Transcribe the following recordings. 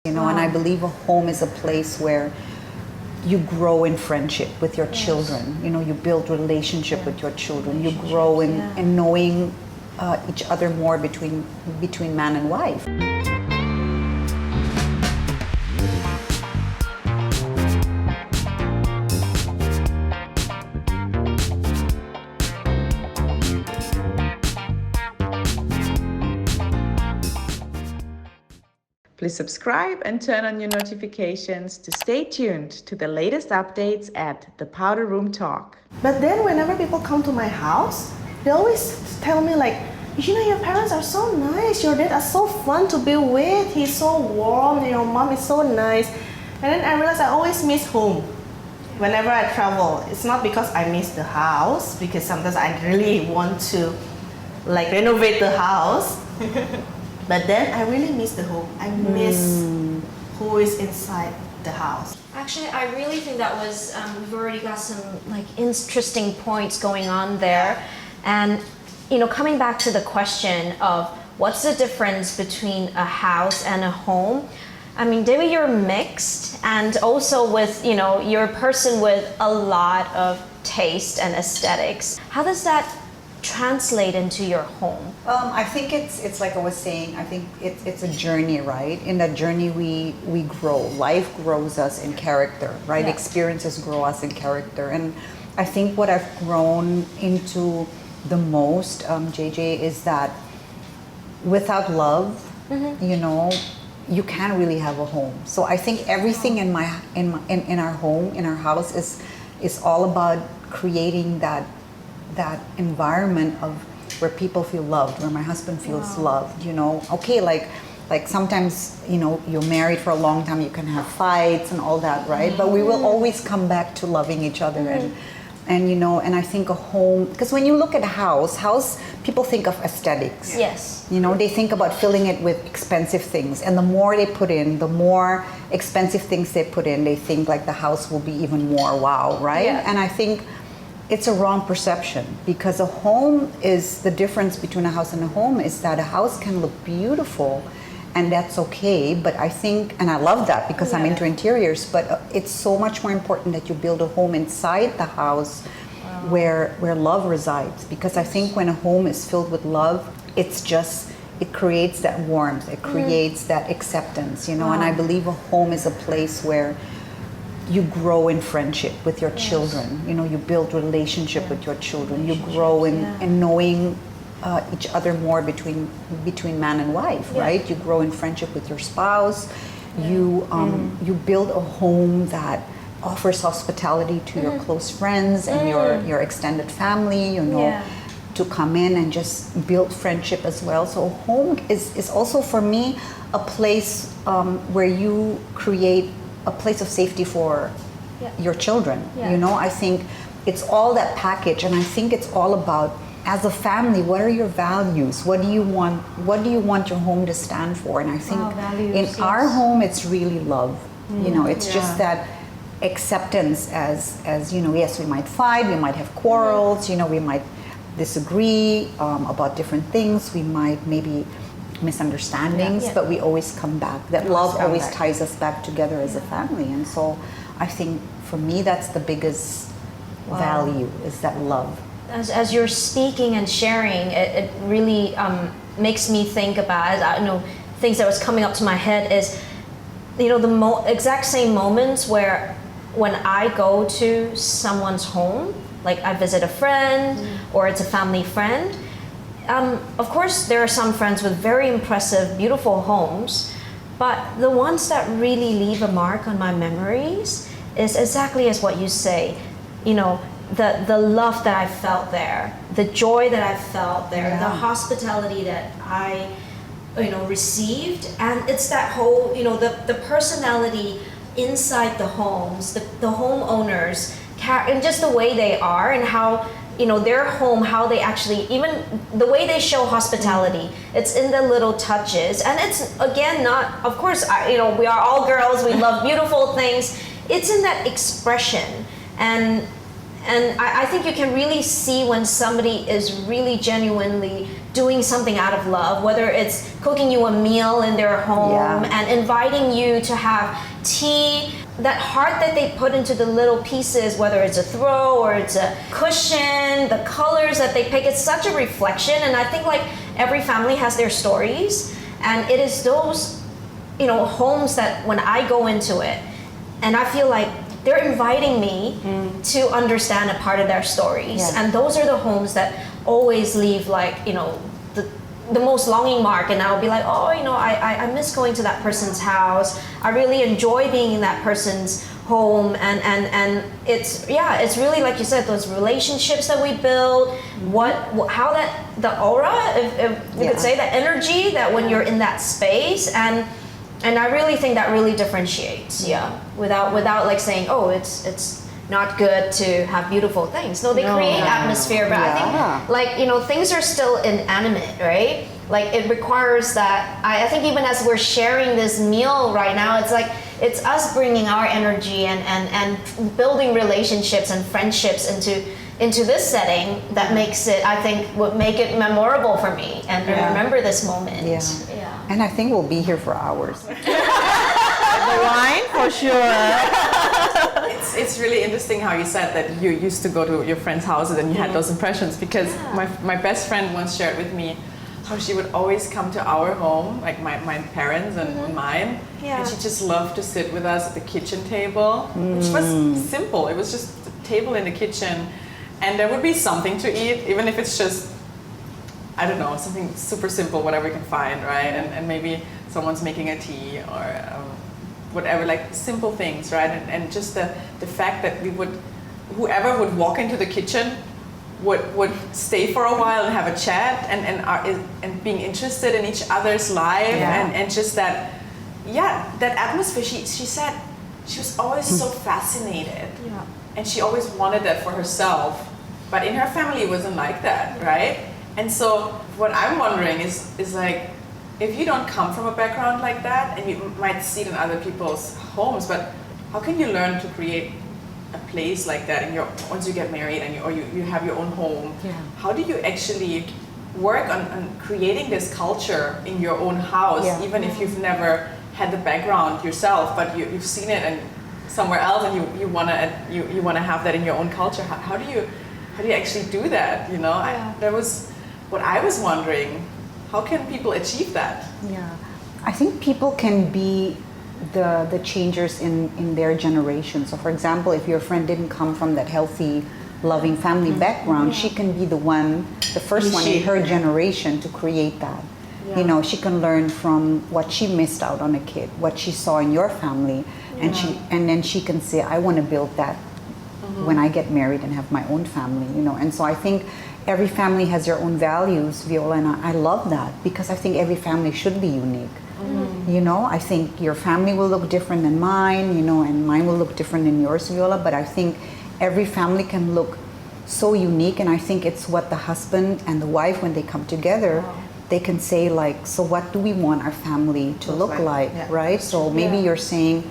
And I believe a home is a place where you grow in friendship with your children. You build relationship with your children. You grow in knowing each other more between man and wife. Please subscribe and turn on your notifications to stay tuned to the latest updates at the Powder Room Talk. But then whenever people come to my house, they always tell me like, your parents are so nice, your dad are so fun to be with, he's so warm, your mom is so nice. And then I realize I always miss home whenever I travel. It's not because I miss the house, because sometimes I really want to renovate the house. But then I really miss the home. I miss who is inside the house. Actually, I really think that was, we've already got some interesting points going on there. And, coming back to the question of what's the difference between a house and a home? I mean, Dewi, you're mixed, and also with, you're a person with a lot of taste and aesthetics. How does that translate into your home? I think it's like I was saying, I think it's a journey, right? In that journey we grow. Life grows us in character, right? Yes. Experiences grow us in character. And I think what I've grown into the most, JJ, is that without love, you can't really have a home. So I think everything in our home, in our house is all about creating that environment of where people feel loved, where my husband feels loved, Okay, like sometimes, you're married for a long time, you can have fights and all that, right? But we will always come back to loving each other and I think a home, because when you look at a house, people think of aesthetics. Yes. They think about filling it with expensive things, and the more they put in, the more expensive things they put in, they think like the house will be even more wow, right? Yeah. And I think it's a wrong perception, because a home is, the difference between a house and a home is that a house can look beautiful and that's okay, but I think, and I love that because I'm into interiors, but it's so much more important that you build a home inside the house where love resides, because I think when a home is filled with love, it creates that warmth, it creates that acceptance, and I believe a home is a place where you grow in friendship with your children. You build relationship with your children. You grow in knowing each other more between man and wife, right? You grow in friendship with your spouse. You build a home that offers hospitality to your close friends and your extended family. To come in and just build friendship as well. So home is also for me a place where you create a place of safety for your children. I think it's all that package, and I think it's all about, as a family, what are your values? What do you want your home to stand for? And I think in our home, it's really love. It's just that acceptance as yes, we might fight, we might have quarrels, we might disagree about different things, we might maybe misunderstandings, but we always come back. That love always ties us back together as a family. And so I think for me, that's the biggest value, is that love. As you're speaking and sharing, it really makes me think about, things that was coming up to my head is, the exact same moments when I go to someone's home, like I visit a friend or it's a family friend. Of course, there are some friends with very impressive, beautiful homes, but the ones that really leave a mark on my memories is exactly as what you say. The love that I felt there, the joy that I felt there, the hospitality that I, received, and it's that whole, the personality inside the homes, the homeowners, and just the way they are and how, their home, how they actually, even the way they show hospitality, it's in the little touches. And it's, again, not, of course, we are all girls, we love beautiful things. It's in that expression. And I think you can really see when somebody is really genuinely doing something out of love, whether it's cooking you a meal in their home and inviting you to have tea. That heart that they put into the little pieces, whether it's a throw or it's a cushion, the colors that they pick, it's such a reflection. And I think like every family has their stories, and it is those, you know, homes that when I go into it, and I feel like they're inviting me to understand a part of their stories. And those are the homes that always leave like, you know, the most longing mark, and I'll be like, oh, you know, I miss going to that person's house. I really enjoy being in that person's home, and it's really like you said, those relationships that we build, how that the aura, if we could say, that energy that when you're in that space, and I really think that really differentiates, without like saying, oh, it's not good to have beautiful things. No, they create atmosphere, but I think like, you know, things are still inanimate, right? Like it requires that, I think even as we're sharing this meal right now, it's like, it's us bringing our energy and building relationships and friendships into this setting that makes it, I think, would make it memorable for me and remember this moment. And I think we'll be here for hours. The wine, for sure. It's really interesting how you said that you used to go to your friends' houses and you had those impressions, because my best friend once shared with me how she would always come to our home, like my parents and mine, and she just loved to sit with us at the kitchen table, which was simple. It was just a table in the kitchen, and there would be something to eat, even if it's just, I don't know, something super simple, whatever you can find, right? And maybe someone's making a tea or whatever, like simple things, right? And just the fact that whoever would walk into the kitchen would stay for a while and have a chat and being interested in each other's life and just that atmosphere. She said she was always so fascinated and she always wanted that for herself, but in her family it wasn't like that, right? And so what I'm wondering is like, if you don't come from a background like that, and you might see it in other people's homes, but how can you learn to create a place like that once you get married and you have your own home? How do you actually work on creating this culture in your own house, even if you've never had the background yourself, but you've seen it and somewhere else, and you wanna have that in your own culture? How do you actually do that? You know, that was what I was wondering. How can people achieve that? I think people can be the changers in their generation. So for example, if your friend didn't come from that healthy, loving family background, she can be the first one in her generation to create that. You know, she can learn from what she missed out on a kid, what she saw in your family, and then she can say, I want to build that when I get married and have my own family, you know. And so I think every family has their own values, Viola, and I love that, because I think every family should be unique. You know, I think your family will look different than mine, you know, and mine will look different than yours, Viola, but I think every family can look so unique, and I think it's what the husband and the wife, when they come together, they can say like, so what do we want our family to look like, right? So maybe you're saying,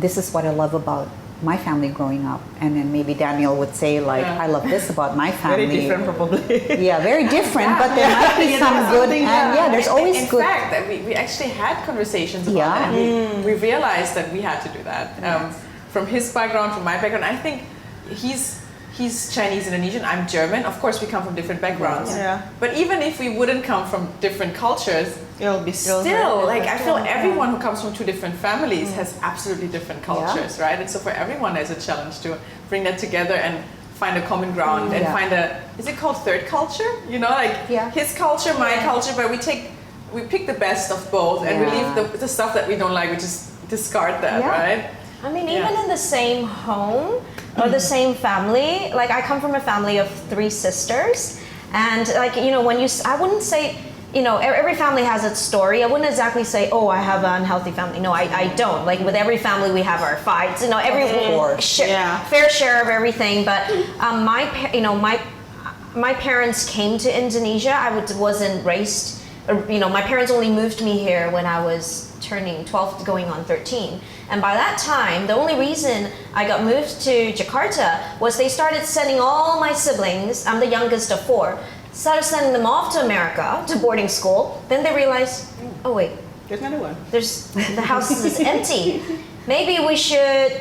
this is what I love about my family growing up, and then maybe Daniel would say like, I love this about my family. Very different probably. Yeah, very different, but there might be some good, and there's always in good. In fact, we actually had conversations about that, and we realized that we had to do that. From his background, from my background, I think he's Chinese Indonesian, I'm German. Of course, we come from different backgrounds. But even if we wouldn't come from different cultures, it'll be still like I feel everyone who comes from two different families has absolutely different cultures, right? And so for everyone, there's a challenge to bring that together and find a common ground and find is it called third culture? You know, like his culture, my culture, but we pick the best of both and we leave the stuff that we don't like, we just discard that, right? I mean, even in the same home or the same family, like I come from a family of 3 sisters, and like, you know, I wouldn't say, you know, every family has its story. I wouldn't exactly say, oh, I have an unhealthy family. No, I don't. Like with every family, we have our fights. You know, fair share of everything. But my parents came to Indonesia. I wasn't raised. You know, my parents only moved me here when I was turning 12, going on 13. And by that time, the only reason I got moved to Jakarta was they started sending all my siblings, I'm the youngest of 4, started sending them off to America, to boarding school. Then they realized, oh wait, There's another one. the house is empty. Maybe we should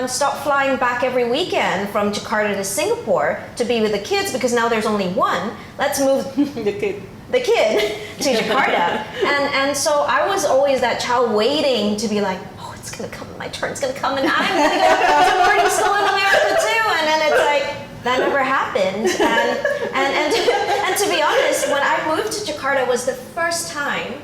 stop flying back every weekend from Jakarta to Singapore to be with the kids, because now there's only one. Let's move the kid to Jakarta. And so I was always that child waiting to be like, oh, it's gonna come, my turn's gonna come, and I'm gonna go to boarding school in America too. And then it's like, that never happened. And to be honest, when I moved to Jakarta was the first time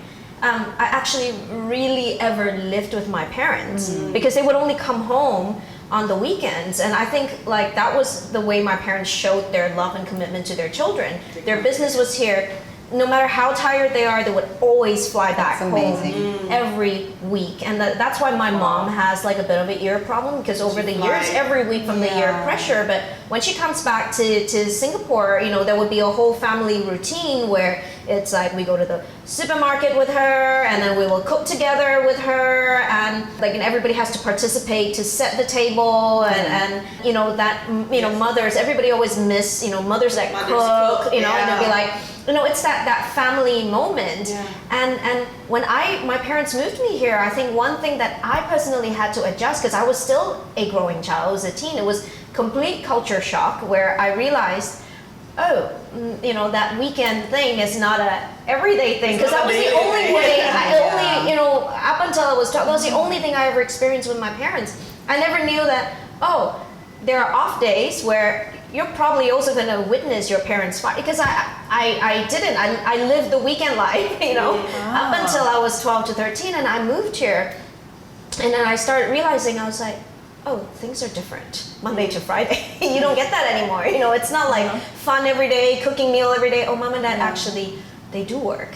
I actually really ever lived with my parents, because they would only come home on the weekends. And I think like that was the way my parents showed their love and commitment to their children. Their business was here. No matter how tired they are, they would always fly back home every week. And that's why my mom has like a bit of an ear problem, because over the years, every week from the ear pressure. But when she comes back to Singapore, you know, there would be a whole family routine where it's like we go to the supermarket with her, and then we will cook together with her, and like, and everybody has to participate to set the table, and you know, that, you know, mothers, everybody always miss, you know, mothers that cook, you know, and they'll be like, you know, it's that family moment. And when my parents moved me here, I think one thing that I personally had to adjust, because I was still a growing child, I was a teen, it was complete culture shock, where I realized, oh, you know, that weekend thing is not a everyday thing, because that was the only way, you know, up until I was 12, that was the only thing I ever experienced with my parents. I never knew that, oh, there are off days where you're probably also going to witness your parents fight, because I didn't. I lived the weekend life, you know, up until I was 12 to 13, and I moved here. And then I started realizing, I was like, oh, things are different Monday to Friday. You don't get that anymore. You know, it's not like fun every day, cooking meal every day. Oh, mom and dad actually, they do work.